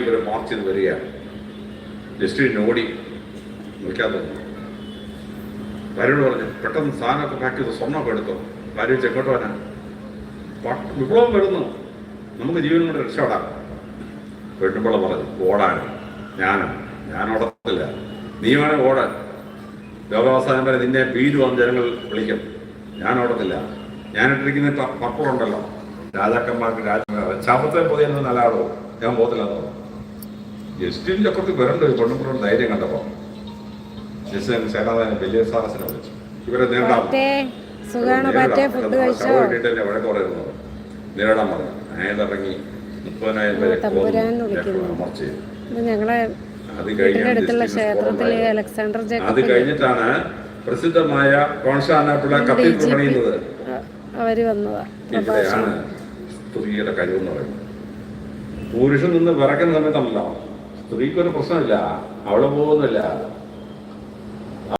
ഇവരെ മാർച്ച് ചെയ്ത് വരികയാണ്. ജസ്റ്റ് ഓടി വിളിക്കാൻ തോന്നുന്നു. ഭാര്യയോട് പറഞ്ഞു, പെട്ടെന്ന് സാധനമൊക്കെ പാക്ക് ചെയ്ത് സ്വർണ്ണമൊക്കെ എടുത്തോ. ഭാര്യ വെച്ച് എങ്ങോട്ട് വരാൻ? വിപ്ലവം വരുന്നു, നമുക്ക് ജീവൻ കൊണ്ട് രക്ഷപ്പെടാം. പെണ്ണുപിള്ള പറഞ്ഞു, ഓടാൻ ഞാൻ ഓടത്തില്ല, നീ വേണേ ഓടാൻ. ലോകാവസാനം വരെ നിന്നെ പീരു വന്ന് ജനങ്ങൾ വിളിക്കും. ഞാൻ ഓടത്തില്ല. ഞാനിട്ടിരിക്കുന്ന പപ്പുണ്ടല്ലോ, രാജാക്കന്മാർക്ക് ശാപത്തെ പൊതിയുന്നത് നല്ലതാണോ? ഞാൻ പോകത്തില്ലെന്നോ. ജസ്റ്റിൻ്റെ അപ്പുറത്ത് വരണ്ട പെണ്ണുപിള്ള ധൈര്യം കണ്ടപ്പോൾ ജസ്റ്റിന് സേനാധാനം വലിയ സാഹസനെ വിളിച്ചു. ഇവരെ നേരിടാൻ വഴക്ക് പറയുന്നു, നേരിടാൻ പറഞ്ഞു. അയാളിറങ്ങി 30,000 പേരെ അമർച്ച ചെയ്തു. അത് കഴിഞ്ഞിട്ടാണ് പ്രസിദ്ധമായ കോൺസ്റ്റാന്റിനോപ്പിൾ കത്തീഡ്രൽ പണിയുന്നത്. ഇവിടെയാണ് സ്ത്രീയുടെ കഴിവെന്ന് പറയുന്നത്. പുരുഷൻ നിന്ന് വിറക്കുന്ന സമയത്തല്ലോ, സ്ത്രീക്കൊരു പ്രശ്നമില്ല, അവള് പോകുന്നില്ല.